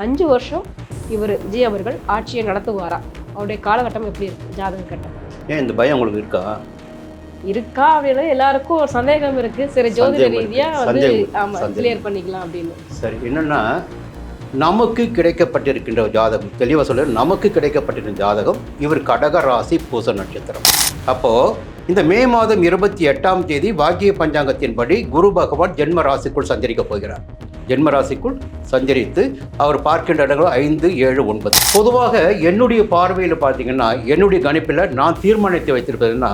5 வருஷம் இவர் விஜய் அவர்கள் ஆட்சியை நடத்துவாரா? அவருடைய காலகட்டம் எப்படி இருக்கு ஜாதக கட்டம்? ஏன் இந்த பயம் உங்களுக்கு இருக்கா? இருக்கா அப்படின்னு எல்லாருக்கும் ஒரு சந்தேகம் இருக்கு. சரி, ஜோதிட ரீதியா வந்து ஆமா கிளியர் பண்ணிக்கலாம் அப்படின்னு. சரி, என்னன்னா நமக்கு கிடைக்கப்பட்டிருக்கின்ற ஜாதகம் தெளிவாக சொல்ல, நமக்கு கிடைக்கப்பட்டிருக்கின்ற ஜாதகம் இவர் கடக ராசி பூச நட்சத்திரம். அப்போது இந்த மே மாதம் 28ஆம் தேதி வாக்கிய பஞ்சாங்கத்தின்படி குரு பகவான் ஜென்ம ராசிக்குள் சஞ்சரிக்க போகிறார். ஜென்ம ராசிக்குள் சஞ்சரித்து அவர் பார்க்கின்ற இடங்கள் 5, 7, 9. பொதுவாக என்னுடைய பார்வையில் பார்த்தீங்கன்னா, என்னுடைய கணிப்பில் நான் தீர்மானித்து வைத்திருப்பதுன்னா,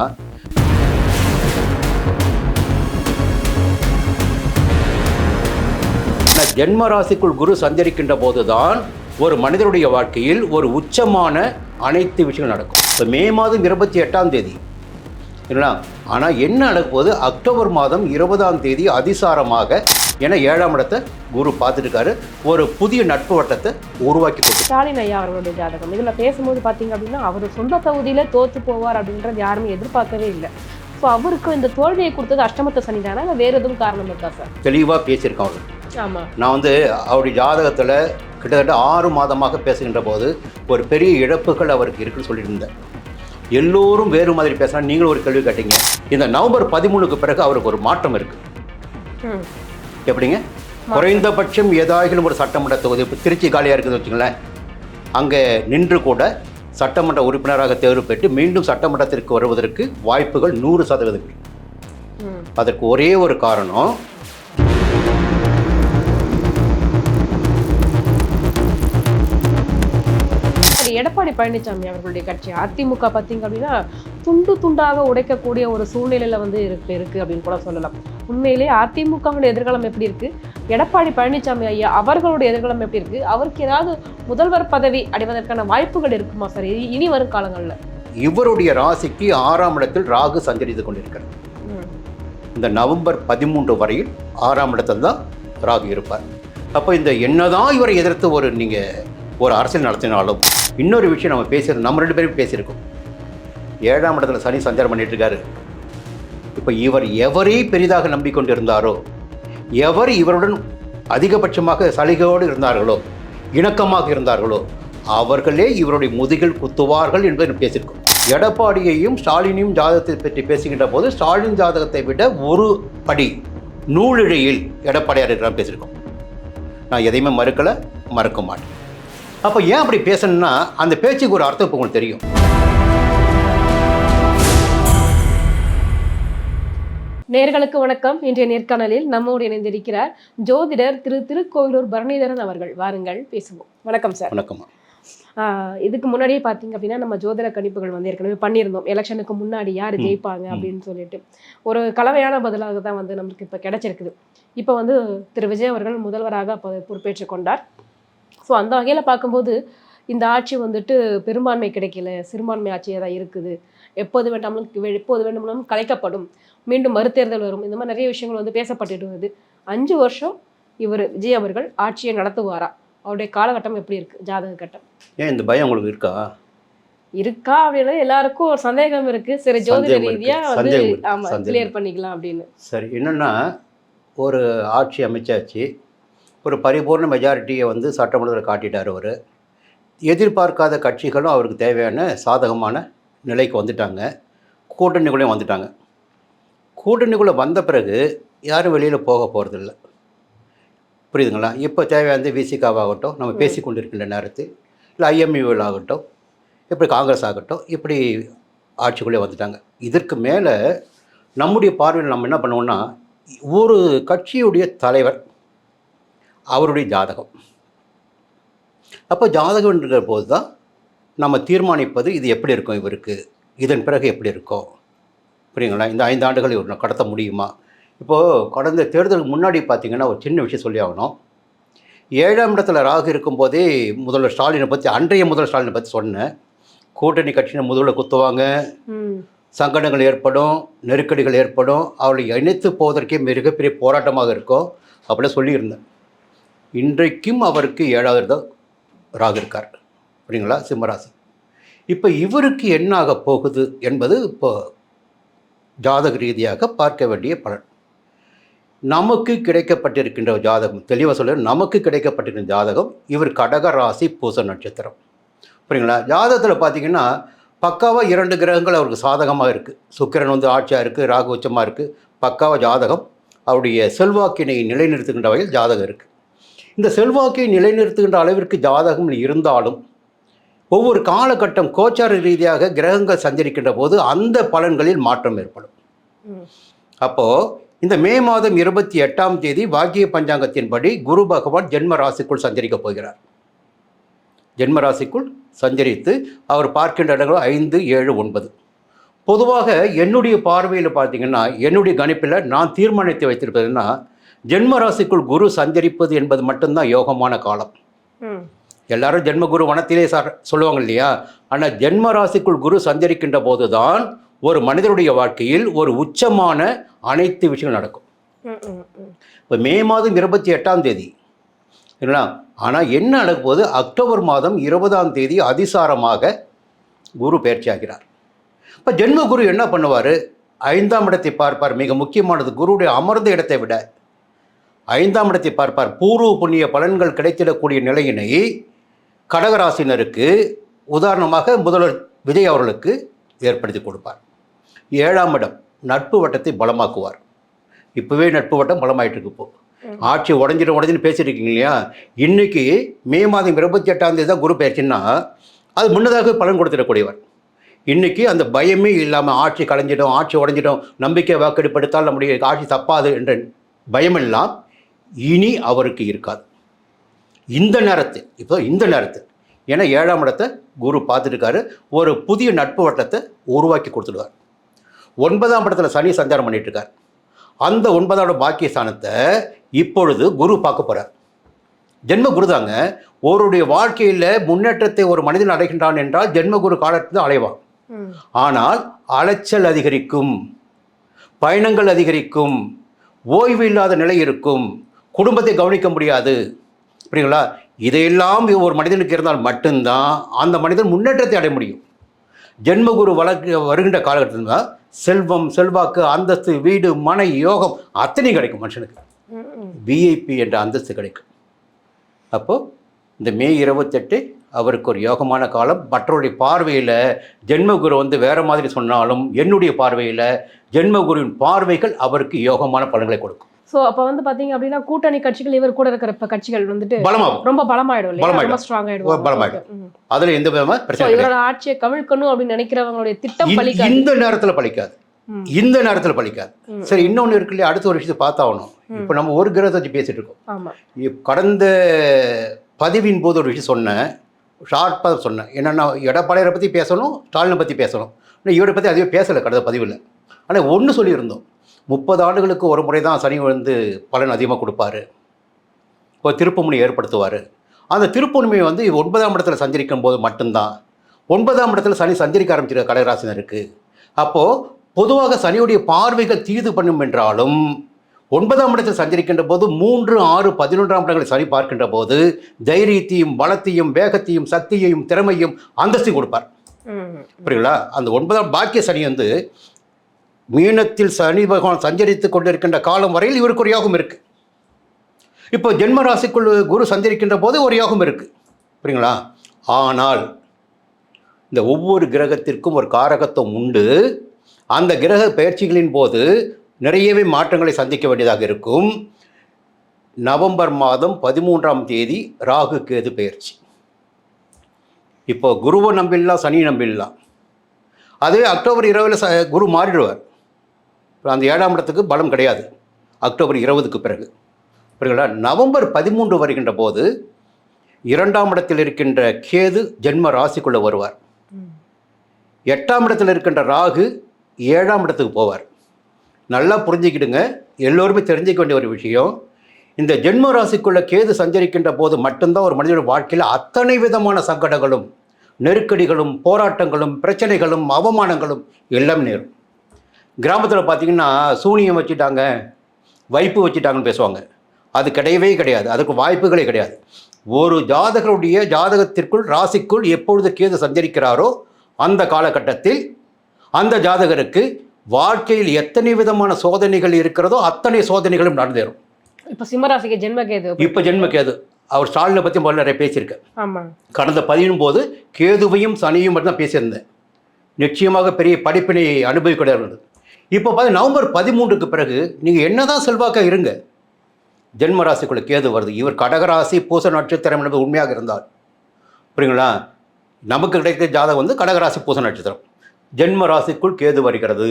ஜென்ம ராசிக்குள் குரு சஞ்சரிக்கின்ற போதுதான் ஒரு மனிதனுடைய வாழ்க்கையில் ஒரு உச்சமான அனைத்து விஷயங்கள் நடக்கும். இப்போ மே மாதம் 28ஆம் தேதி இல்லைங்களா? ஆனால் என்ன நடக்கும் போது அக்டோபர் மாதம் 20ஆம் தேதி அதிசாரமாக, ஏன்னா 7ஆம் இடத்தை குரு பார்த்துருக்காரு, ஒரு புதிய நட்பு வட்டத்தை உருவாக்கி கொடுத்து. ஸ்டாலின் ஐயா அவர்களுடைய ஜாதகம் இதில் பேசும்போது பார்த்தீங்க அப்படின்னா, அவர் சொந்த தொகுதியில தோற்று போவார் அப்படின்றது யாருமே எதிர்பார்க்கவே இல்லை. ஸோ அவருக்கு இந்த தோல்வியை கொடுத்தது அஷ்டமத்த சனி தானே, இல்லை வேறு எதுவும் காரணம் இருக்கா சார்? தெளிவாக பேசியிருக்கேன் அவர். ஆமாம், நான் வந்து அவருடைய ஜாதகத்தில் கிட்டத்தட்ட 6 மாதமாக பேசுகின்ற போது ஒரு பெரிய இழப்புகள் அவருக்கு இருக்குன்னு சொல்லியிருந்தேன். எல்லோரும் வேறு மாதிரி பேசுனா, நீங்களும் ஒரு கேள்வி கேட்டீங்க. இந்த நவம்பர் 13க்கு பிறகு அவருக்கு ஒரு மாற்றம் இருக்குது. எப்படிங்க? குறைந்தபட்சம் ஏதாகிலும் ஒரு சட்டமன்ற தொகுதி, இப்போ திருச்சி காலியாக இருக்குதுன்னு வச்சுங்களேன், அங்கே நின்று கூட சட்டமன்ற உறுப்பினராக தேர்வு பெற்று மீண்டும் சட்டமன்றத்திற்கு வருவதற்கு வாய்ப்புகள் 100%. அதற்கு ஒரே ஒரு காரணம், எடப்பாடி பழனிசாமி அவர்களுடைய கட்சி அதிமுக பார்த்தீங்க அப்படின்னா துண்டு துண்டாக உடைக்கக்கூடிய ஒரு சூழ்நிலையில வந்து இருக்கு அப்படின்னு கூட சொல்லலாம். உண்மையிலேயே அதிமுகவுடைய எதிர்காலம் எப்படி இருக்கு, எடப்பாடி பழனிசாமி ஐயா அவர்களுடைய எதிர்காலம் எப்படி இருக்கு, அவருக்கு ஏதாவது முதல்வர் பதவி அடைவதற்கான வாய்ப்புகள் இருக்குமா சார் இனி வரும் காலங்களில்? இவருடைய ராசிக்கு 6ஆம் இடத்தில் ராகு சஞ்சரித்து கொண்டிருக்கிறார். இந்த நவம்பர் 13 வரையில் 6ஆம் இடத்தில் தான் ராகு இருப்பார். அப்போ இந்த என்னதான் இவரை எதிர்த்து ஒரு அரசியல் நடத்தினாலும், இன்னொரு விஷயம் நம்ம பேசியிருக்கோம், நம்ம 2 பேரும் பேசியிருக்கோம். 7ஆம் இடத்துல சனி சஞ்சாரம் பண்ணிட்டு இருக்காரு. இப்போ இவர் எவரை பெரிதாக நம்பிக்கொண்டு இருந்தாரோ, எவர் இவருடன் அதிகபட்சமாக சலுகையோடு இருந்தார்களோ, இணக்கமாக இருந்தார்களோ, அவர்களே இவருடைய முதுகில் குத்துவார்கள் என்பதை பேசியிருக்கோம். எடப்பாடியையும் ஸ்டாலினையும் ஜாதகத்தை பற்றி பேசுகின்ற போது, ஸ்டாலின் ஜாதகத்தை விட ஒரு படி நூலிழையில் எடப்பாடியார் இருக்கிறான் பேசியிருக்கோம். நான் எதையுமே மறக்க மாட்டேன். அப்போ ஏன் அப்படி பேசணும்னா, அந்த பேச்சுக்கு ஒரு அர்த்தம் இப்போ உங்களுக்கு தெரியும். நேயர்களுக்கு வணக்கம். இன்றைய நேர்காணலில் நம்மோடு இணைந்திருக்கிறார் ஜோதிடர் திருக்கோயிலூர் பரணிதரன் அவர்கள். வாருங்கள் பேசுவோம். வணக்கம் சார். வணக்கம். இதுக்கு முன்னாடியே பார்த்தீங்க அப்படின்னா, நம்ம ஜோதிட கணிப்புகள் வந்து ஏற்கனவே பண்ணியிருந்தோம். எலெக்ஷனுக்கு முன்னாடி யார் ஜெயிப்பாங்க அப்படின்னு சொல்லிட்டு ஒரு கலவையான பதிலாக தான் வந்து நமக்கு இப்போ கிடைச்சிருக்குது. இப்போ வந்து திரு விஜய் அவர்கள் முதல்வராக அப்போ பொறுப்பேற்றுக் கொண்டார். ஸோ அந்த வகையில் பார்க்கும்போது இந்த ஆட்சி வந்துட்டு பெரும்பான்மை கிடைக்கல, சிறுபான்மை ஆட்சியாக தான் இருக்குது, எப்போது வேண்டுமானாலும் கலைக்கப்படும், மீண்டும் மறுதேர்தல் வரும், இந்த மாதிரி நிறைய விஷயங்கள் வந்து பேசப்பட்டுட்டு வருது. 5 வருஷம் இவர் விஜய் அவர்கள் ஆட்சியை நடத்துவாரா? அவருடைய காலகட்டம் எப்படி இருக்கு ஜாதக கட்டம்? ஏன் இந்த பயம் உங்களுக்கு இருக்கா அப்படின்னு எல்லாருக்கும் ஒரு சந்தேகம் இருக்கு. சரி, ஜோதிட ரீதியா வந்து ஆமா கிளியர் பண்ணிக்கலாம் அப்படின்னு. சரி, என்னன்னா ஒரு ஆட்சி அமைச்சாச்சு, ஒரு பரிபூர்ண மெஜாரிட்டியை வந்து சட்டமன்றத்தில் காட்டிட்டார். அவர் எதிர்பார்க்காத கட்சிகளும் அவருக்கு தேவையான சாதகமான நிலைக்கு வந்துட்டாங்க, கூட்டணிக்குள்ளேயும் வந்துட்டாங்க. கூட்டணிக்குள்ளே வந்த பிறகு யாரும் வெளியில் போக போகிறதில்ல, புரியுதுங்களா? இப்போ தேவையான விசிகாவாகட்டும், நம்ம பேசி கொண்டிருக்கின்ற நேரத்தில், இல்லை ஐஎம்யூவில் ஆகட்டும், இப்படி காங்கிரஸ் ஆகட்டும், இப்படி ஆட்சிக்குள்ளே வந்துட்டாங்க. இதற்கு மேலே நம்முடைய பார்வையில் நம்ம என்ன பண்ணுவோம்னா, ஒரு கட்சியுடைய தலைவர் அவருடைய ஜாதகம், அப்போ ஜாதகம்ன்ற போது தான் நம்ம தீர்மானிப்பது இது எப்படி இருக்கும், இவருக்கு இதன் பிறகு எப்படி இருக்கும், புரியுங்களா? இந்த 5 ஆண்டுகள் இவர் கடத்த முடியுமா? இப்போது கடந்த தேர்தலுக்கு முன்னாடி பார்த்திங்கன்னா ஒரு சின்ன விஷயம் சொல்லி ஆகணும். 7ஆம் இடத்துல ராகு இருக்கும்போதே முதல்வர் ஸ்டாலினை பற்றி, அன்றைய முதல்வர் ஸ்டாலினை பற்றி சொன்னேன். கூட்டணி கட்சியினர் முதல்ல குத்துவாங்க, சங்கடங்கள் ஏற்படும், நெருக்கடிகள் ஏற்படும், அவளை இணைத்து போவதற்கே மிகப்பெரிய போராட்டமாக இருக்கும் அப்படிலாம் சொல்லியிருந்தேன். இன்றைக்கும் அவருக்கு 7வது ராகு இருக்கார், புரியுங்களா? சிம்மராசி. இப்போ இவருக்கு என்ன ஆக போகுது என்பது இப்போ ஜாதக ரீதியாக பார்க்க வேண்டிய பலன். நமக்கு கிடைக்கப்பட்டிருக்கின்ற ஜாதகம், தெளிவாக சொல்ல, நமக்கு கிடைக்கப்பட்டிருக்கின்ற ஜாதகம் இவர் கடக ராசி பூச நட்சத்திரம். புரியுங்களா? ஜாதகத்தில் பார்த்தீங்கன்னா பக்காவாக 2 கிரகங்கள் அவருக்கு சாதகமாக இருக்குது. சுக்கிரன் வந்து ஆட்சியாக இருக்குது, ராகு உச்சமாக இருக்குது. பக்காவாக ஜாதகம் அவருடைய செல்வாக்கினை நிலைநிறுத்துகின்ற வகையில் ஜாதகம் இருக்குது. இந்த செல்வாக்கை நிலைநிறுத்துகின்ற அளவிற்கு ஜாதகம் இருந்தாலும் ஒவ்வொரு காலகட்டம் கோச்சார ரீதியாக கிரகங்கள் சஞ்சரிக்கின்ற போது அந்த பலன்களில் மாற்றம் ஏற்படும். அப்போது இந்த மே மாதம் 28ஆம் தேதி வாக்கிய பஞ்சாங்கத்தின்படி குரு பகவான் ஜென்ம ராசிக்குள் சஞ்சரிக்க போகிறார். ஜென்ம ராசிக்குள் சஞ்சரித்து அவர் பார்க்கின்ற இடங்கள் 5, 7, 9. பொதுவாக என்னுடைய பார்வையில் பார்த்தீங்கன்னா, என்னுடைய கணிப்பில் நான் தீர்மானித்து வைத்திருப்பதுன்னா, ஜென்ம ராசிக்குள் குரு சஞ்சரிப்பது என்பது மட்டும்தான் யோகமான காலம். எல்லாரும் ஜென்மகுரு வனத்திலே சொல்லுவாங்க இல்லையா? ஆனால் ஜென்ம ராசிக்குள் குரு சஞ்சரிக்கின்ற போது தான் ஒரு மனிதனுடைய வாழ்க்கையில் ஒரு உச்சமான அனைத்து விஷயங்கள் நடக்கும். இப்போ மே மாதம் 28ஆம் தேதி சரிங்களா? ஆனால் என்ன நடக்கும் போது அக்டோபர் மாதம் 20ஆம் தேதி அதிசாரமாக குரு பயிற்சி ஆகிறார். இப்போ ஜென்ம குரு என்ன பண்ணுவார்? 5ஆம் இடத்தை பார்ப்பார். மிக முக்கியமானது, குருவுடைய அமர்ந்த இடத்தை விட 5ஆம் இடத்தை பார்ப்பார். பூர்வ புண்ணிய பலன்கள் கிடைத்திடக்கூடிய நிலையினை கடகராசினருக்கு, உதாரணமாக முதல்வர் விஜய் அவர்களுக்கு ஏற்படுத்தி கொடுப்பார். 7ஆம் இடம் நட்பு வட்டத்தை பலமாக்குவார். இப்போவே நட்பு வட்டம் பலமாயிட்டு இருக்கு. இப்போ ஆட்சி உடஞ்சின்னு பேசியிருக்கீங்க இல்லையா? இன்றைக்கி மே மாதம் 28ஆம் தேதி தான் குரு பயிற்சின்னா அது முன்னதாக பலன் கொடுத்துடக்கூடியவர். இன்றைக்கி அந்த பயமே இல்லாமல் ஆட்சி கலைஞ்சிடும், ஆட்சி உடஞ்சிடும், நம்பிக்கை வாக்கெடுப்படுத்தால் நம்முடைய ஆட்சி தப்பாது என்ற பயமெல்லாம் இனி அவருக்கு இருக்காது. இந்த நேரத்தில் ஏன்னா 7ஆம் இடத்தை குரு பார்த்துருக்காரு, ஒரு புதிய நட்பு வட்டத்தை உருவாக்கி கொடுத்துடுவார். 9ஆம் இடத்துல சனி சஞ்சாரம் பண்ணிட்டுருக்கார். அந்த 9ஆம் பாக்கிய ஸ்தானத்தை இப்பொழுது குரு பார்க்க போகிறார். ஜென்ம குரு தாங்க. ஒருடைய வாழ்க்கையில் முன்னேற்றத்தை ஒரு மனிதன் அடைகின்றான் என்றால் ஜென்மகுரு காலத்தில் அலைவான். ஆனால் அலைச்சல் அதிகரிக்கும், பயணங்கள் அதிகரிக்கும், ஓய்வு இல்லாத நிலை இருக்கும், குடும்பத்தை கவனிக்க முடியாது. புரியுங்களா? இதையெல்லாம் ஒரு மனிதனுக்கு இருந்தால் மட்டும்தான் அந்த மனிதன் முன்னேற்றத்தை அடைய முடியும். ஜென்மகுரு வருகின்ற காலகட்டத்தில் தான் செல்வம், செல்வாக்கு, அந்தஸ்து, வீடு, மனை, யோகம் அத்தனை கிடைக்கும். மனுஷனுக்கு விஐபி என்ற அந்தஸ்து கிடைக்கும். அப்போது இந்த மே 28 அவருக்கு ஒரு யோகமான காலம். மற்றவருடைய பார்வையில் ஜென்மகுரு வந்து வேறு மாதிரி சொன்னாலும் என்னுடைய பார்வையில் ஜென்மகுருவின் பார்வைகள் அவருக்கு யோகமான பலன்களை கொடுக்கும். ஸோ அப்போ வந்து பார்த்தீங்க அப்படின்னா கூட்டணி கட்சிகள், இவர் கூட இருக்கிற கட்சிகள் வந்துட்டு பலமாகும், ரொம்ப பலமாயிடும் இல்லையா? ரொம்ப ஸ்ட்ராங் ஆயிடும், பலமாயிடும். அதில் எந்த விதமாக பிரச்சனை இவரோட ஆட்சியை கவிழ்க்கணும் அப்படின்னு நினைக்கிறவங்களுடைய திட்டம் பலிக்காது. இந்த நேரத்தில் பலிக்காது. சரி, இன்னொன்று இருக்கு இல்லையா? அடுத்த ஒரு விஷயத்தை பார்த்தாகணும். இப்போ நம்ம ஒரு கிரகத்தை வச்சு பேசிட்டு இருக்கோம். கடந்த பதிவின் போது ஒரு விஷயம் சொன்னேன், ஷார்ப்பாக சொன்னேன். என்னென்னா, எடப்பாடியாரை பற்றி பேசணும், ஸ்டாலினை பற்றி பேசணும். ஆனால் இவரை பற்றி அதுவே பேசலை கடந்த பதிவில். ஆனால் ஒன்று சொல்லியிருந்தோம், 30 ஆண்டுகளுக்கு ஒரு முறை தான் சனி வந்து பலன் அதிகமாக கொடுப்பாரு, ஒரு திருப்புமுனை ஏற்படுத்துவார். அந்த திருப்புமுனை வந்து 9ஆம் இடத்துல சஞ்சரிக்கும் போது மட்டும்தான். 9ஆம் இடத்துல சனி சஞ்சரிக்க ஆரம்பிச்சிருக்க கடகராசினருக்கு. அப்போது பொதுவாக சனியுடைய பார்வைகள் தீது பண்ணும் என்றாலும் 9ஆம் இடத்தில் சஞ்சரிக்கின்ற போது 3, 6, 11ஆம் இடங்களை சனி பார்க்கின்ற போது தைரியத்தையும், பலத்தையும், வேகத்தையும், சக்தியையும், திறமையும், அந்தஸ்தையும் கொடுப்பார். புரியுங்களா? அந்த 9ஆம் பாக்கிய சனி வந்து மீனத்தில் சனி பகவான் சஞ்சரித்து கொண்டிருக்கின்ற காலம் வரையில் இவருக்கு ஒரு யோகம் இருக்குது. இப்போ ஜென்ம ராசிக்குள் குரு சஞ்சரிக்கின்ற போது ஒரு யோகம் இருக்குது. புரியுங்களா? ஆனால் இந்த ஒவ்வொரு கிரகத்திற்கும் ஒரு காரகத்துவம் உண்டு. அந்த கிரக பயிற்சிகளின் போது நிறையவே மாற்றங்களை சந்திக்க வேண்டியதாக இருக்கும். நவம்பர் மாதம் 13ஆம் தேதி ராகு கேது பயிற்சி. இப்போ குருவை நம்பிடலாம், சனி நம்பிடலாம். அதுவே அக்டோபர் 20 குரு மாறிடுவார். அந்த 7ஆம் இடத்துக்கு பலம் கிடையாது அக்டோபர் 20க்கு பிறகு. புரியுங்களா? நவம்பர் 13 வருகின்ற போது 2ஆம் இடத்தில் இருக்கின்ற கேது ஜென்ம ராசிக்குள்ளே வருவார். 8ஆம் இடத்தில் இருக்கின்ற ராகு 7ஆம் இடத்துக்கு போவார். நல்லா புரிஞ்சுக்கிடுங்க, எல்லோருமே தெரிஞ்சிக்க வேண்டிய ஒரு விஷயம், இந்த ஜென்ம ராசிக்குள்ள கேது சஞ்சரிக்கின்ற போது மட்டும்தான் ஒரு மனிதனுடைய வாழ்க்கையில் அத்தனை விதமான சங்கடங்களும், நெருக்கடிகளும், போராட்டங்களும், பிரச்சனைகளும், அவமானங்களும் எல்லாம் நேரும். கிராமத்தில் பார்த்திங்கன்னா சூனியம் வச்சுட்டாங்க, வைப்பு வச்சுட்டாங்கன்னு பேசுவாங்க. அது கிடையவே கிடையாது. அதுக்கு வாய்ப்புகளே கிடையாது. ஒரு ஜாதகருடைய ஜாதகத்திற்குள் ராசிக்குள் எப்பொழுது கேது சஞ்சரிக்கிறாரோ அந்த காலகட்டத்தில் அந்த ஜாதகருக்கு வாழ்க்கையில் எத்தனை விதமான சோதனைகள் இருக்கிறதோ அத்தனை சோதனைகளும் நடந்தேறும். இப்போ சிம்மராசிக்கு ஜென்மகேது. இப்போ ஜென்ம கேது, அவர் ஸ்டாலினை பற்றி முதல்ல நிறைய பேசியிருக்கேன். ஆமாம். கடந்த 19 கேதுவையும் சனியும் மட்டும் தான் பேசியிருந்தேன். நிச்சயமாக பெரிய படிப்பினை அனுபவிக்கூட இருந்தது. இப்போ பார்த்து நவம்பர் 13க்கு பிறகு நீங்கள் என்ன தான் செல்வாக்காக இருங்க, ஜென்ம ராசிக்குள்ள கேது வருது. இவர் கடகராசி பூச நட்சத்திரம் என்பது உண்மையாக இருந்தால் புரியுங்களா, நமக்கு கிடைக்கிற ஜாதகம் வந்து கடகராசி பூச நட்சத்திரம், ஜென்ம ராசிக்குள் கேது வருகிறது.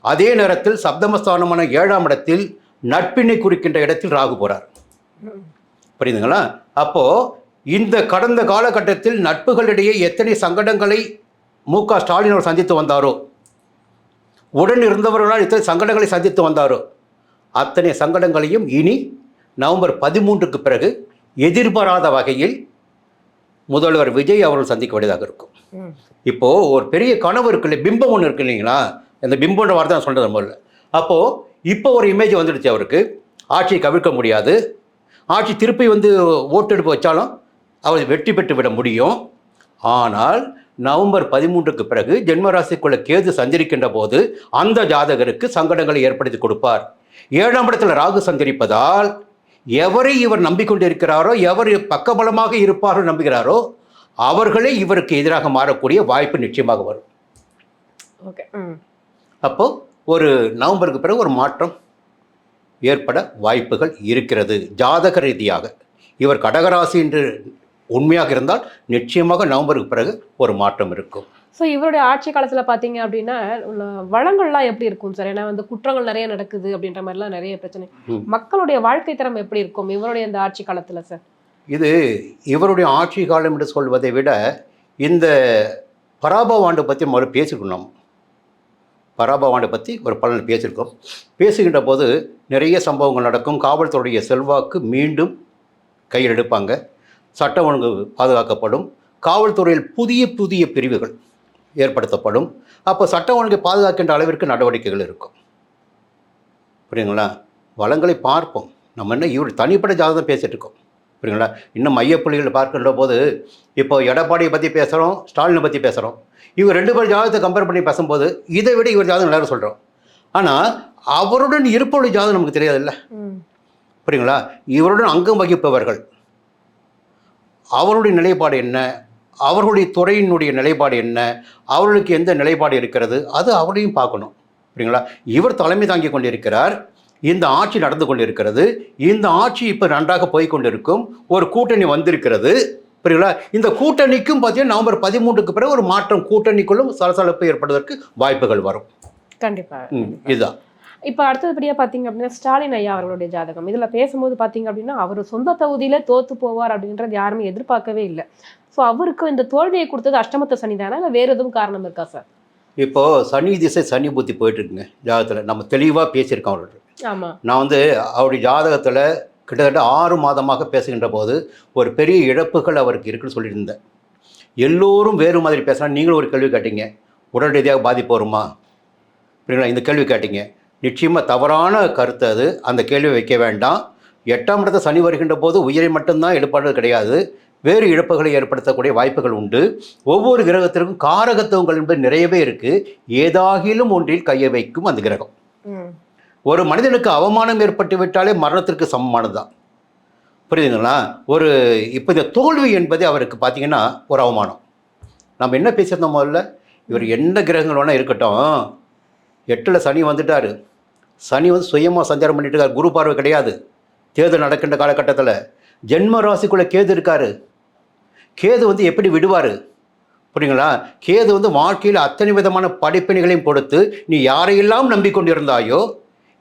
அதே நேரத்தில் சப்தமஸ்தானமான 7ஆம் இடத்தில் நட்பினை குறிக்கின்ற இடத்தில் ராகு போகிறார். புரியுதுங்களா? அப்போது இந்த கடந்த காலகட்டத்தில் நட்புகளிடையே எத்தனை சங்கடங்களை மு.க. ஸ்டாலின் அவர் சந்தித்து வந்தாரோ, உடன் இருந்தவர்களால் எத்தனை சங்கடங்களை சந்தித்து வந்தாரோ, அத்தனை சங்கடங்களையும் இனி நவம்பர் 13க்கு பிறகு எதிர்பாராத வகையில் முதல்வர் விஜய் அவர்கள் சந்திக்க வேண்டியதாக இருக்கும். இப்போது ஒரு பெரிய கனவு இருக்குல்ல, பிம்பம் ஒன்று இருக்கு இல்லைங்களா, இந்த பிம்பம்ன்ற வார்த்தை நான் சொல்கிறது முதல்ல. அப்போது இப்போ ஒரு இமேஜ் வந்துடுச்சு, அவருக்கு ஆட்சியை கவிழ்க்க முடியாது, ஆட்சி திருப்பி வந்து ஓட்டெடுப்பு வச்சாலும் அவர் வெற்றி பெற்று விட முடியும். ஆனால் நவம்பர் 13க்கு பிறகு ஜென்மராசிக்குள்ள கேது சஞ்சரிக்கின்ற போது அந்த ஜாதகருக்கு சங்கடங்களை ஏற்படுத்தி கொடுப்பார். 7ஆம் இடத்துல ராகு சஞ்சரிப்பதால் எவரை இவர் நம்பிக்கொண்டிருக்கிறாரோ, எவர் பக்கபலமாக இருப்பார்கள் நம்புகிறாரோ, அவர்களே இவருக்கு எதிராக மாறக்கூடிய வாய்ப்பு நிச்சயமாக வரும். ஓகே. அப்போ ஒரு நவம்பருக்கு பிறகு ஒரு மாற்றம் ஏற்பட வாய்ப்புகள் இருக்கிறது. ஜாதக ரீதியாக இவர் கடகராசி என்று உண்மையாக இருந்தால் நிச்சயமாக நவம்பருக்கு பிறகு ஒரு மாற்றம் இருக்கும். ஸோ இவருடைய ஆட்சி காலத்தில் பார்த்தீங்க அப்படின்னா வளங்கள்லாம் எப்படி இருக்கும் சார்? ஏன்னா வந்து குற்றங்கள் நிறைய நடக்குது அப்படின்ற மாதிரிலாம் நிறைய பிரச்சனை. மக்களுடைய வாழ்க்கை தரம் எப்படி இருக்கும் இவருடைய இந்த ஆட்சி காலத்தில் சார்? இது இவருடைய ஆட்சி காலம் என்று சொல்வதை விட இந்த பராபவ ஆண்டு பற்றி முதல்ல பேசியிருக்கணும். பராபவ ஆண்டு பற்றி ஒரு பலன் பேசியிருக்கோம். பேசுகின்ற போது நிறைய சம்பவங்கள் நடக்கும். காவல்துறையுடைய செல்வாக்கு மீண்டும் கையில் எடுப்பாங்க. சட்டம் ஒழுங்கு பாதுகாக்கப்படும். காவல்துறையில் புதிய புதிய பிரிவுகள் ஏற்படுத்தப்படும். அப்போ சட்டம் ஒழுங்கை பாதுகாக்கின்ற அளவிற்கு நடவடிக்கைகள் இருக்கும். புரியுங்களா? வளங்களை பார்ப்போம். நம்ம என்ன இவர் தனிப்பட்ட ஜாதகம் பேசிகிட்டு இருக்கோம். புரியுங்களா? இன்னும் மையப்புள்ளிகள் பார்க்கின்ற போது இப்போ எடப்பாடியை பற்றி பேசுகிறோம், ஸ்டாலினை பற்றி பேசுகிறோம். இவர் 2 பேர் ஜாதகத்தை கம்பேர் பண்ணி பேசும்போது இதை விட இவர் ஜாதகம் எல்லாரும் சொல்கிறோம். ஆனால் அவருடன் இருப்பவருடைய ஜாதகம் நமக்கு தெரியாதுல்ல. புரியுங்களா? இவருடன் அங்கம் வகிப்பவர்கள் அவருடைய நிலைப்பாடு என்ன, அவர்களுடைய துறையினுடைய நிலைப்பாடு என்ன, அவர்களுக்கு எந்த நிலைப்பாடு இருக்கிறது, அது அவரையும் பார்க்கணும். புரியுங்களா? இவர் தலைமை தாங்கி கொண்டிருக்கிறார். இந்த ஆட்சி நடந்து கொண்டிருக்கிறது. இந்த ஆட்சி இப்போ நன்றாக போய் கொண்டிருக்கும். ஒரு கூட்டணி வந்திருக்கிறது. புரியுங்களா? இந்த கூட்டணிக்கும் பார்த்தீங்கன்னா நவம்பர் 13க்கு பிறகு ஒரு மாற்றம், கூட்டணிக்குள்ளும் சலசலப்பு ஏற்படுவதற்கு வாய்ப்புகள் வரும். கண்டிப்பாக. இதுதான். இப்போ அடுத்தபடியாக பார்த்தீங்க அப்படின்னா ஸ்டாலின் ஐயா அவர்களுடைய ஜாதகம் இதில் பேசும்போது பார்த்தீங்க அப்படின்னா அவர் சொந்த தொகுதியில் தோற்று போவார் அப்படின்றது யாருமே எதிர்பார்க்கவே இல்லை. ஸோ அவருக்கு இந்த தோல்வியை கொடுத்தது அஷ்டமத்த சனி தானே, இல்லை வேறு எதுவும் காரணம் இருக்கா சார்? இப்போது சனி திசை சனி புத்தி போயிட்டுருக்குங்க ஜாதகத்தில். நம்ம தெளிவாக பேசியிருக்கோம் அவர்கிட்ட. ஆமாம். நான் வந்து அவருடைய ஜாதகத்தில் கிட்டத்தட்ட 6 மாதமாக பேசுகின்ற போது ஒரு பெரிய இழப்புகள் அவருக்கு இருக்குன்னு சொல்லியிருந்தேன். எல்லோரும் வேறு மாதிரி பேசினா நீங்களும் ஒரு கேள்வி கேட்டீங்க, உடல் ரீதியாக பாதிப்பு வருமா? அப்படிங்களா? இந்த கேள்வி கேட்டீங்க. நிச்சயமாக தவறான கருத்து அது. அந்த கேள்வி வைக்க வேண்டாம். 8ஆம் இடத்தை சனி வருகின்ற போது உயிரை மட்டும்தான் எடுப்பாடு கிடையாது, வேறு இழப்புகளை ஏற்படுத்தக்கூடிய வாய்ப்புகள் உண்டு. ஒவ்வொரு கிரகத்திற்கும் காரகத்துவங்கள் என்பது நிறையவே இருக்குது. ஏதாகிலும் ஒன்றில் கையை வைக்கும் அந்த கிரகம். ஒரு மனிதனுக்கு அவமானம் ஏற்பட்டு விட்டாலே மரணத்திற்கு சமமானது தான். புரியுதுங்களா? இப்போ இந்த தோல்வி என்பது அவருக்கு பார்த்தீங்கன்னா ஒரு அவமானம். நம்ம என்ன பேசியிருந்தோம் முதல்ல, இவர் என்ன கிரகங்கள் வேணால் இருக்கட்டும், 8ல் சனி வந்துட்டார். சனி வந்து சுயமாக சஞ்சாரம் பண்ணிட்டு இருக்கார். குரு பார்வை கிடையாது. தேர்தல் நடக்கின்ற காலகட்டத்தில் ஜென்ம ராசிக்குள்ளே கேது இருக்கார். கேது வந்து எப்படி விடுவார்? புரியுங்களா? கேது வந்து வாழ்க்கையில் அத்தனை விதமான படிப்பினைகளையும் கொடுத்து நீ யாரையெல்லாம் நம்பிக்கொண்டிருந்தாயோ,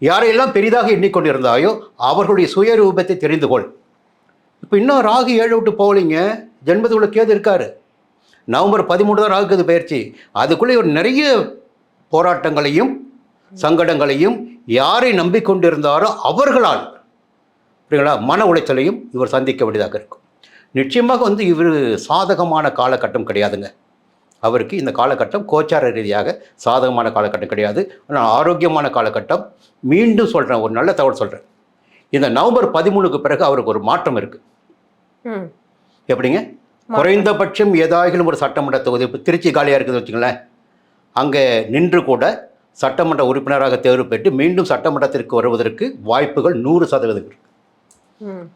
யாரையெல்லாம் பெரிதாக எண்ணிக்கொண்டிருந்தாயோ அவர்களுடைய சுயரூபத்தை தெரிந்து கொள். இப்போ இன்னும் ராகு 7 விட்டு போகலிங்க. ஜென்மத்துக்குள்ளே கேது இருக்கார். நவம்பர் 13 தான் ராகு கேது பயிற்சி. அதுக்குள்ளே இவர் நிறைய போராட்டங்களையும் சங்கடங்களையும் யாரை நம்பிக்கொண்டிருந்தாரோ அவர்களால் புரியுங்களா மன உளைச்சலையும் இவர் சந்திக்க வேண்டியதாக இருக்கும். நிச்சயமாக வந்து இவர் சாதகமான காலகட்டம் கிடையாதுங்க. அவருக்கு இந்த காலகட்டம் கோச்சார ரீதியாக சாதகமான காலகட்டம் கிடையாது. ஆனால் ஆரோக்கியமான காலகட்டம். மீண்டும் சொல்கிறேன், ஒரு நல்ல தகவல் சொல்கிறேன். இந்த நவம்பர் 13க்கு பிறகு அவருக்கு ஒரு மாற்றம் இருக்குது. எப்படிங்க? குறைந்தபட்சம் ஏதாகிலும் ஒரு சட்டமன்ற தொகுதி, இப்போ திருச்சி காலியாக இருக்குது வச்சுங்களேன், அங்கே நின்று கூட சட்டமன்ற உறுப்பினராக தேர்வு பெற்று மீண்டும் சட்டமன்றத்திற்கு வருவதற்கு வாய்ப்புகள் 100% இருக்கு.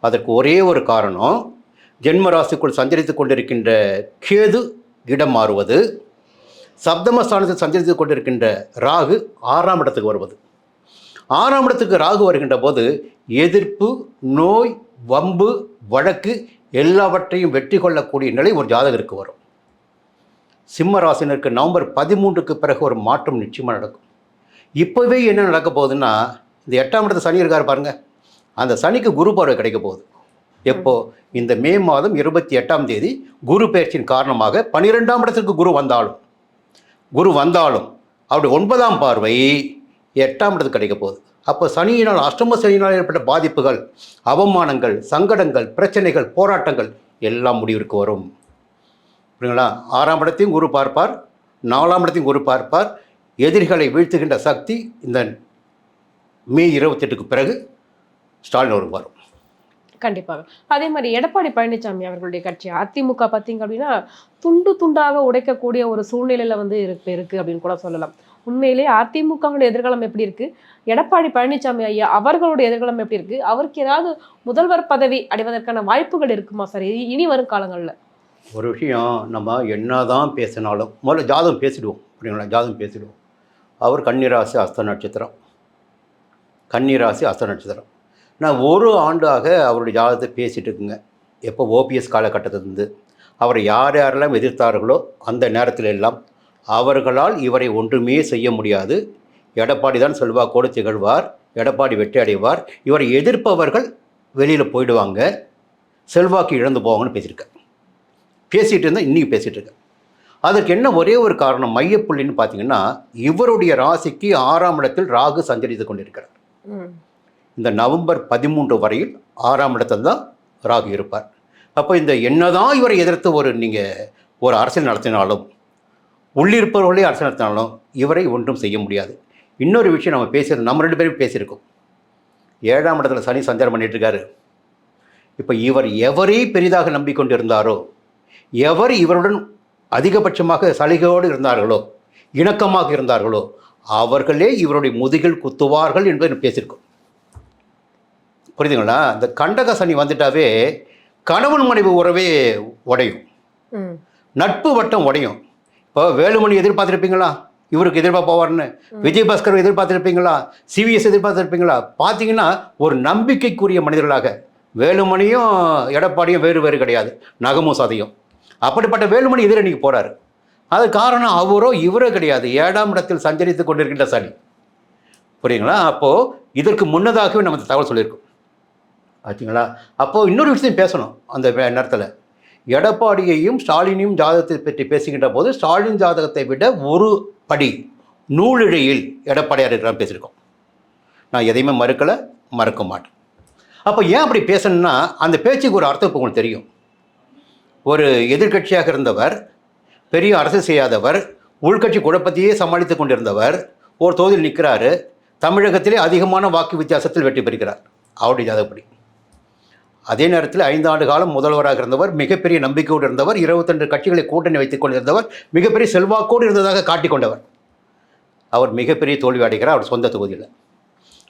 அதற்கு ஒரே ஒரு காரணம், ஜென்ம ராசிக்குள் சஞ்சரித்து கொண்டிருக்கின்ற கேது இடம் மாறுவது, சப்தமஸ்தானத்தில் சஞ்சரித்து கொண்டிருக்கின்ற ராகு 6ஆம் இடத்துக்கு வருவது. 6ஆம் இடத்துக்கு ராகு வருகின்ற போது எதிர்ப்பு, நோய், வம்பு, வழக்கு எல்லாவற்றையும் வெற்றி கொள்ளக்கூடிய நிலை ஒரு ஜாதகருக்கு வரும். சிம்ம ராசினருக்கு நவம்பர் 13க்கு பிறகு ஒரு மாற்றம் நிச்சயமாக நடக்கும். இப்போவே என்ன நடக்க போகுதுன்னா, இந்த 8ஆம் இடத்து சனி இருக்கார் பாருங்கள், அந்த சனிக்கு குரு பார்வை கிடைக்க போகுது. எப்போ? இந்த மே மாதம் 28ஆம் தேதி குரு பயிற்சியின் காரணமாக 12ஆம் இடத்திற்கு குரு வந்தாலும் அப்படி 9ஆம் பார்வை 8ஆம் இடத்துக்கு கிடைக்க போகுது. அப்போ சனியினால், அஷ்டம சனியினால் ஏற்பட்ட பாதிப்புகள், அவமானங்கள், சங்கடங்கள், பிரச்சனைகள், போராட்டங்கள் எல்லாம் முடிவிற்கு வரும். புரியுங்களா? 6ஆம் இடத்தையும் குரு பார்ப்பார், 4ஆம் இடத்தையும் குரு பார்ப்பார். எதிரிகளை வீழ்த்துகின்ற சக்தி இந்த மே 28க்கு பிறகு ஸ்டாலின் அவருக்கு வரும். கண்டிப்பாக. அதே மாதிரி எடப்பாடி பழனிசாமி அவர்களுடைய கட்சி அதிமுக பார்த்தீங்க அப்படின்னா துண்டு துண்டாக உடைக்கக்கூடிய ஒரு சூழ்நிலையில வந்து இருக்கு அப்படின்னு கூட சொல்லலாம். உண்மையிலே அதிமுகவுடைய எதிர்காலம் எப்படி இருக்கு, எடப்பாடி பழனிசாமி ஐயா அவர்களுடைய எதிர்காலம் எப்படி இருக்கு, அவருக்கு ஏதாவது முதல்வர் பதவி அடைவதற்கான வாய்ப்புகள் இருக்குமா சார் இனி வரும் காலங்களில்? ஒரு விஷயம், நம்ம என்னதான் பேசினாலும் முதல்ல ஜாதகம் பேசிடுவோம். அப்படிங்களா? ஜாதகம் பேசிடுவோம். அவர் கன்னிராசி அஸ்த நட்சத்திரம். நான் ஒரு ஆண்டாக அவருடைய ஜாதகத்தை பேசிகிட்டு இருக்குங்க. எப்போ ஓபிஎஸ் காலகட்டத்திலிருந்து அவரை யாரெல்லாம் எதிர்த்தார்களோ அந்த நேரத்தில் எல்லாம் அவர்களால் இவரை ஒன்றுமே செய்ய முடியாது, எடப்பாடி தான் செல்வாக்கோடு திகழ்வார், எடப்பாடி வெற்றி அடைவார், இவரை எதிர்ப்பவர்கள் வெளியில் போயிடுவாங்க, செல்வாக்கு இழந்து போவாங்கன்னு பேசிகிட்டு இருந்தால் இன்றைக்கி பேசிகிட்டு இருக்கேன். அதற்கு என்ன ஒரே ஒரு காரணம், மையப்புள்ளின்னு பார்த்தீங்கன்னா, இவருடைய ராசிக்கு 6ஆம் இடத்தில் ராகு சஞ்சரித்து கொண்டிருக்கிறார். இந்த நவம்பர் 13 வரையில் 6ஆம் இடத்தில் தான் ராகு இருப்பார். அப்போ இந்த என்னதான் இவரை எதிர்த்து நீங்கள் ஒரு அரசியல் நடத்தினாலும், உள்ளிருப்பவர்களே அரசியல் நடத்தினாலும் இவரை ஒன்றும் செய்ய முடியாது. இன்னொரு விஷயம் நம்ம 2 பேரும் பேசியிருக்கோம். 7ஆம் இடத்துல சனி சஞ்சாரம் பண்ணிட்டு இருக்காரு. இப்போ இவர் எவரை பெரிதாக நம்பிக்கொண்டு இருந்தாரோ, எவர் இவருடன் அதிகபட்சமாக சலுகையோடு இருந்தார்களோ, இணக்கமாக இருந்தார்களோ, அவர்களே இவருடைய முதுகில் குத்துவார்கள் என்பதை பேசியிருக்கோம். புரியுதுங்களா? இந்த கண்டக சனி வந்துட்டாவே கணவன் மனைவி உறவே உடையும், நட்பு வட்டம் உடையும். இப்போ வேலுமணி எதிர்பார்த்துருப்பீங்களா இவருக்கு எதிர்பார்ப்பு போவார்னு? விஜயபாஸ்கர் எதிர்பார்த்துருப்பீங்களா? சிவிஎஸ் எதிர்பார்த்துருப்பீங்களா? பார்த்தீங்கன்னா ஒரு நம்பிக்கைக்குரிய மனிதர்களாக வேலுமணியும் எடப்பாடியும் வேறு கிடையாது, நகமும் சதையும். அப்படிப்பட்ட வேலுமணி எதிரணிக்கு போகிறாரு. அது காரணம் அவரோ இவரோ கிடையாது, 7ஆம் இடத்தில் சஞ்சரித்து கொண்டிருக்கின்ற சனி. புரியுங்களா? அப்போது இதற்கு முன்னதாகவே நம்ம தகவல் சொல்லியிருக்கோம் ஆச்சுங்களா? அப்போது இன்னொரு விஷயம் பேசணும். அந்த நேரத்தில் எடப்பாடியையும் ஸ்டாலினையும் ஜாதகத்தை பற்றி பேசுகின்ற போது ஸ்டாலின் ஜாதகத்தை விட ஒரு படி நூலிழையில் எடப்பாடியார் இருக்கிறான் பேசியிருக்கோம். நான் எதையுமே மறக்க மாட்டேன். அப்போ ஏன் அப்படி பேசணும்னா, அந்த பேச்சுக்கு ஒரு அர்த்தம் இப்போ உங்களுக்கு தெரியும். ஒரு எதிர்கட்சியாக இருந்தவர், பெரிய அரசியல் செய்யாதவர், உள்கட்சி குழப்பத்தையே சமாளித்து கொண்டிருந்தவர் ஒரு தொகுதியில் நிற்கிறாரு, தமிழகத்திலே அதிகமான வாக்கு வித்தியாசத்தில் வெற்றி பெறுகிறார் அவருடைய ஜாதகப்படி. அதே நேரத்தில் 5 ஆண்டு காலம் முதல்வராக இருந்தவர், மிகப்பெரிய நம்பிக்கையோடு இருந்தவர், 22 கட்சிகளை கூட்டணி வைத்துக் கொண்டிருந்தவர், மிகப்பெரிய செல்வாக்கோடு இருந்ததாக காட்டிக்கொண்டவர். அவர் மிகப்பெரிய தோல்வி அடைகிறார் அவர் சொந்த தொகுதியில்.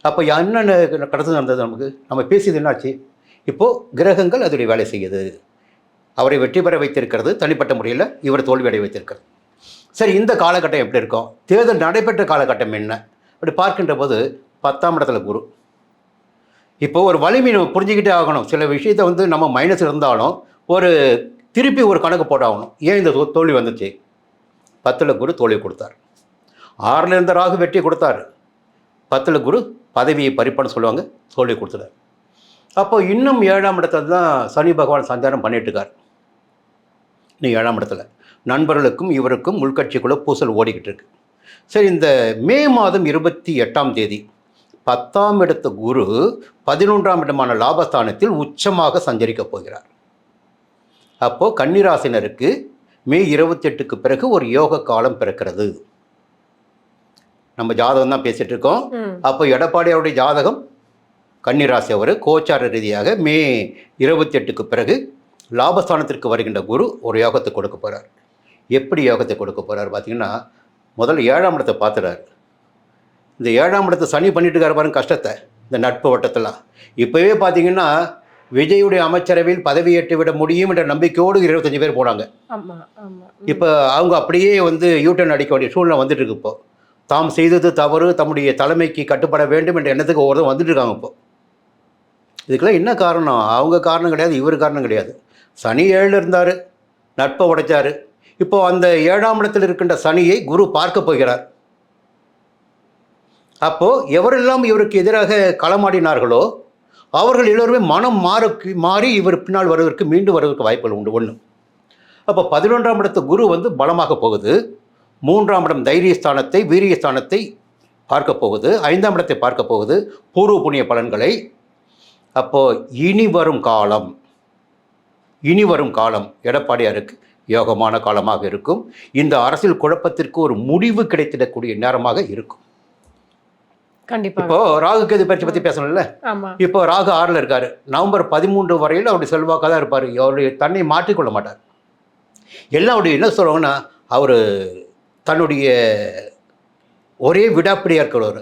அப்போ என்னென்ன கடத்து நடந்தது? நம்ம பேசியது என்னாச்சு? இப்போது கிரகங்கள் அதோடைய வேலை செய்யுது, அவரை வெற்றி பெற வைத்திருக்கிறது, தனிப்பட்ட முறையில் இவர் தோல்வி அடைய வைத்திருக்கிறது. சரி, இந்த காலகட்டம் எப்படி இருக்கும்? தேர்தல் நடைபெற்ற காலகட்டம் என்ன? அப்படி பார்க்கின்ற போது 10ஆம் இடத்துல குரு. இப்போது ஒரு வலிமை நம்ம புரிஞ்சுக்கிட்டே ஆகணும். சில விஷயத்தை நம்ம மைனஸ் இருந்தாலும் திருப்பி ஒரு கணக்கு போட்டாகணும். ஏன் இந்த தோல்வி வந்துச்சு? 10ல் குரு தோல்வி கொடுத்தார், 6ல் இருந்த ராகு வெற்றி கொடுத்தார், 10ல் குரு பதவியை பறிப்பான்னு சொல்லுவாங்க, தோல்வி கொடுத்துட்டார். அப்போ இன்னும் 7ஆம் இடத்துல தான் சனி பகவான் சஞ்சாரம் பண்ணிட்டுருக்கார். இன்னும் 7ஆம் இடத்துல நண்பர்களுக்கும் இவருக்கும் உள்கட்சிக்குள்ளே பூசல் ஓடிக்கிட்டு இருக்கு. சரி, இந்த மே மாதம் 28ஆம் தேதி 10ஆம் இடத்து குரு 11ஆம் இடமான லாபஸ்தானத்தில் உச்சமாக சஞ்சரிக்கப் போகிறார். அப்போது கன்னிராசினருக்கு மே 28க்கு பிறகு ஒரு யோக காலம் பிறக்கிறது. நம்ம ஜாதகம் தான் பேசிகிட்டு இருக்கோம். அப்போ எடப்பாடியாருடைய ஜாதகம் கன்னிராசி, அவர் கோச்சார ரீதியாக மே 28க்கு பிறகு லாபஸ்தானத்திற்கு வருகின்ற குரு ஒரு யோகத்தை கொடுக்க போகிறார். எப்படி யோகத்தை கொடுக்க போகிறார் பார்த்தீங்கன்னா, முதல்ல 7ஆம் இடத்தை பார்த்துறாரு. இந்த 7ஆம் இடத்தை சனி பண்ணிட்டு இருக்காரு பாருங்க கஷ்டத்தை, இந்த நட்பு வட்டத்தில். இப்போவே பார்த்தீங்கன்னா விஜயுடைய அமைச்சரவையில் பதவியேற்று விட முடியும் என்ற நம்பிக்கையோடு 25 பேர் போனாங்க. இப்போ அவங்க அப்படியே வந்து யூட்டர்ன் அடிக்க வேண்டிய சூழ்நிலை வந்துட்டு இருக்கு. இப்போ தாம் செய்தது தவறு, தம்முடைய தலைமைக்கு கட்டுப்பட வேண்டும் என்ற எண்ணத்துக்கு ஒருத்தர் வந்துட்டு இருக்காங்க. இப்போ இதுக்கெல்லாம் என்ன காரணம்? அவங்க காரணம் கிடையாது, இவர் காரணம் கிடையாது. சனி 7ல் இருந்தார், நட்பை உடைச்சார். இப்போ அந்த 7ஆம் இடத்தில் இருக்கின்ற சனியை குரு பார்க்க போகிறார். அப்போது எவரெல்லாம் இவருக்கு எதிராக களமாடினார்களோ அவர்கள் எல்லோருமே மனம் மாறி இவர் பின்னால் வருவதற்கு மீண்டும் வருவதற்கு வாய்ப்புகள் உண்டு. ஒன்று. அப்போ 11ஆம் இடத்து குரு வந்து பலமாக போகுது. 3ஆம் இடம் தைரியஸ்தானத்தை வீரியஸ்தானத்தை பார்க்க போகுது. 5ஆம் இடத்தை பார்க்க போகுது, பூர்வ புண்ணிய பலன்களை. அப்போது இனி வரும் காலம் எடப்பாடியாருக்கு யோகமான காலமாக இருக்கும். இந்த அரசியல் குழப்பத்திற்கு ஒரு முடிவு கிடைத்திடக்கூடிய நேரமாக இருக்கும். கண்டிப்பா. இப்போ ராகு கேது பயிற்சி பற்றி பேசணும்ல. இப்போ ராகு 6ல் இருக்காரு. நவம்பர் 13 வரையில் அவருடைய செல்வாக்காக தான் இருப்பார். அவருடைய தன்னை மாற்றிக்கொள்ள மாட்டார். எல்லாம் அவருடைய என்ன சொல்லுவாங்கன்னா, அவர் தன்னுடைய ஒரே விடாப்பிடியாக இருக்கிறவர்,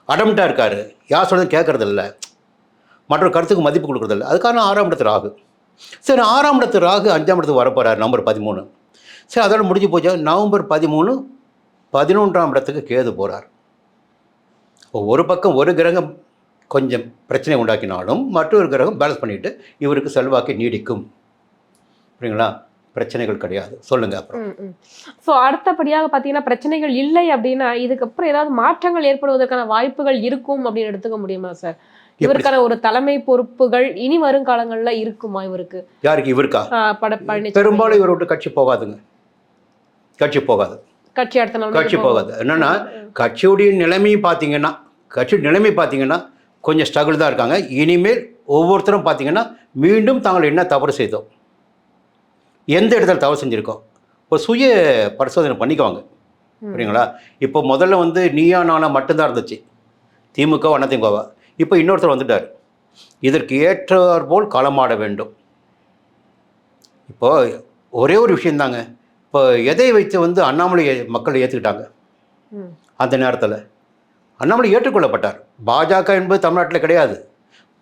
அடம்ட்டாக இருக்கார், யார் சொல்கிறது கேட்கறதில்ல, மற்றொரு கருத்துக்கு மதிப்பு கொடுக்குறதில்ல. அதுக்கான 6ஆம் இடத்து ராகு. சரி, 6ஆம் இடத்து ராகு 5ஆம் இடத்துக்கு வரப்போகிறார் நவம்பர் 13. சரி, அதோட முடிஞ்சு போச்சு. நவம்பர் 13 11ஆம் இடத்துக்கு கேது போகிறார். ஒரு பக்கம் ஒரு கிரகம் கொஞ்சம் பிரச்சனை உண்டாக்கினாலும் மற்றொரு கிரகம் பேலன்ஸ் பண்ணிவிட்டு இவருக்கு செல்வாக்கை நீடிக்கும். சரிங்களா? பிரச்சனைகள் கிடையாது. சொல்லுங்க. அப்புறம் ஸோ அடுத்தபடியாக பார்த்தீங்கன்னா பிரச்சனைகள் இல்லை அப்படின்னா இதுக்கப்புறம் ஏதாவது மாற்றங்கள் ஏற்படுவதற்கான வாய்ப்புகள் இருக்கும் அப்படின்னு எடுத்துக்க முடியுமா சார்? இவருக்கான ஒரு தலைமை பொறுப்புகள் இனி வரும் காலங்களில் இருக்குமா இவருக்கு? யாருக்கு? இவருக்கா? பெரும்பாலும் இவர் விட்டு கட்சி போகாதுங்க. கட்சி போகாது. கட்சி போகாது. என்னன்னா கட்சியுடைய நிலைமையும் பார்த்தீங்கன்னா கொஞ்சம் ஸ்ட்ரகிள் தான் இருக்காங்க. இனிமேல் ஒவ்வொருத்தரும் பார்த்தீங்கன்னா மீண்டும் தாங்கள் என்ன தவறு செய்தோம், எந்த இடத்துல தவறு செஞ்சுருக்கோம், ஒரு சுய பரிசோதனை பண்ணிக்குவாங்க. சரிங்களா? இப்போ முதல்ல வந்து நீயா நானா மட்டும்தான் இருந்துச்சு, திமுக அதிமுகவா. இப்போ இன்னொருத்தர் வந்துட்டார். இதற்கு ஏற்றார் போல் களமாட வேண்டும். இப்போ ஒரே ஒரு விஷயந்தாங்க. இப்போ எதை வைத்து வந்து அண்ணாமலை மக்கள் ஏற்றுக்கிட்டாங்க? அந்த நேரத்தில் அண்ணாமலை ஏற்றுக்கொள்ளப்பட்டார். பாஜக என்பது தமிழ்நாட்டில் கிடையாது.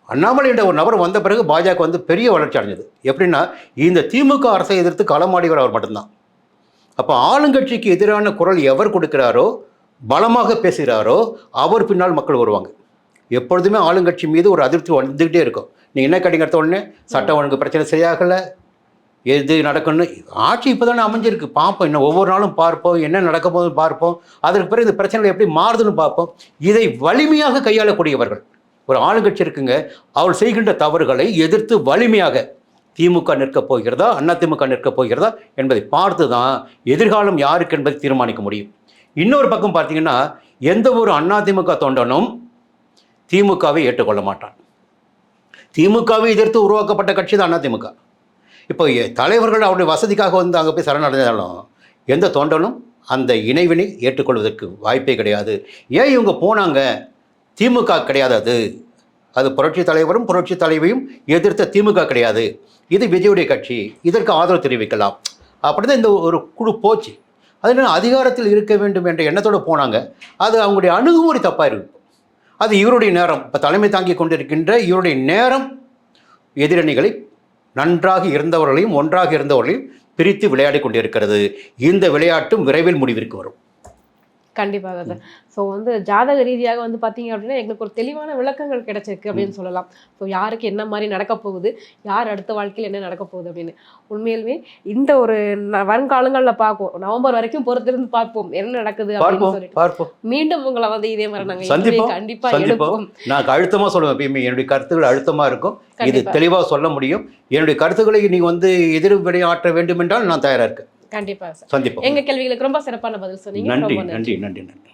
அண்ணாமலை என்ற ஒரு நபர் வந்த பிறகு பாஜக வந்து பெரிய வளர்ச்சி அடைஞ்சது. எப்படின்னா, இந்த திமுக அரசை எதிர்த்து களமாடிவர் அவர் மட்டும்தான். அப்போ ஆளுங்கட்சிக்கு எதிரான குரல் எவர் கொடுக்கிறாரோ, பலமாக பேசுகிறாரோ அவர் பின்னால் மக்கள் வருவாங்க. எப்பொழுதுமே ஆளுங்கட்சி மீது ஒரு அதிருப்தி வந்துக்கிட்டே இருக்கும். நீங்கள் என்ன கேட்டீங்க உடனே சட்ட ஒழுங்கு பிரச்சனை சரியாகலை, எது நடக்கும்னு. ஆட்சி இப்போ தானே அமைஞ்சிருக்கு, பார்ப்போம். இன்னும் ஒவ்வொரு நாளும் பார்ப்போம், என்ன நடக்க போகுதுன்னு பார்ப்போம். அதற்கு பிறகு இந்த பிரச்சனைகள் எப்படி மாறுதுன்னு பார்ப்போம். இதை வலிமையாக கையாளக்கூடியவர்கள் ஒரு ஆளுங்கட்சி இருக்குங்க. அவள் செய்கின்ற தவறுகளை எதிர்த்து வலிமையாக திமுக நிற்கப் போகிறதா அதிமுக நிற்கப் போகிறதா என்பதை பார்த்து தான் எதிர்காலம் யாருக்கு என்பதை தீர்மானிக்க முடியும். இன்னொரு பக்கம் பார்த்தீங்கன்னா, எந்த ஒரு அதிமுக தொண்டனும் திமுகவை ஏற்றுக்கொள்ள மாட்டான். திமுகவை எதிர்த்து உருவாக்கப்பட்ட கட்சி தான் அதிமுக. இப்போ தலைவர்கள் அவருடைய வசதிக்காக வந்து அங்கே போய் சரணடைஞ்சாலும் எந்த தொண்டனும் அந்த இணைவினை ஏற்றுக்கொள்வதற்கு வாய்ப்பே கிடையாது. ஏன் இவங்க போனாங்க? திமுக கிடையாது, அது புரட்சி தலைவரும் புரட்சி தலைவியும் எதிர்த்த திமுக கிடையாது, இது விஜயுடைய கட்சி, இதற்கு ஆதரவு தெரிவிக்கலாம். அப்படி தான் இந்த ஒரு குழு போச்சு. அதனால் அதிகாரத்தில் இருக்க வேண்டும் என்ற எண்ணத்தோடு போனாங்க. அது அவங்களுடைய அணுகுமுறை தப்பாக இருக்கு. அது இவருடைய நேரம். இப்போ தலைமை தாங்கி கொண்டிருக்கின்ற இவருடைய நேரம் எதிரணிகளை நன்றாக இருந்தவர்களையும் ஒன்றாக இருந்தவர்களையும் பிரித்து விளையாடி கொண்டிருக்கிறது. இந்த விளையாட்டும் விரைவில் முடிவிற்கு வரும். கண்டிப்பாக சார். ஸோ வந்து ஜாதக ரீதியாக வந்து பார்த்தீங்க அப்படின்னா எங்களுக்கு ஒரு தெளிவான விளக்கங்கள் கிடைச்சிருக்கு அப்படின்னு சொல்லலாம். ஸோ யாருக்கு என்ன மாதிரி நடக்க போகுது, யார் அடுத்த வாழ்க்கையில் என்ன நடக்க போகுது அப்படின்னு. உண்மையிலுமே இந்த ஒரு வருங்காலங்களில் பார்ப்போம், நவம்பர் வரைக்கும் பொறுத்திருந்து பார்ப்போம் என்ன நடக்குது அப்படின்னு சொல்லிட்டு மீண்டும் உங்களை வந்து இதே மாதிரி நாங்கள் சந்திப்போம். கண்டிப்பாக எடுப்போம். நான் அழுத்தமாக சொல்லுவேன், என்னுடைய கருத்துக்கள் அழுத்தமாக இருக்கும், இது தெளிவாக சொல்ல முடியும். என்னுடைய கருத்துக்களை நீ வந்து எதிர்வினையாற்ற வேண்டும் என்றால் நான் தயாராக இருக்கேன். கண்டிப்பாக சார். சந்திப்போம். எங்கள் கேள்விகளுக்கு ரொம்ப சிறப்பான பதில் சொன்னீங்க. நன்றி நன்றி நன்றி நன்றி.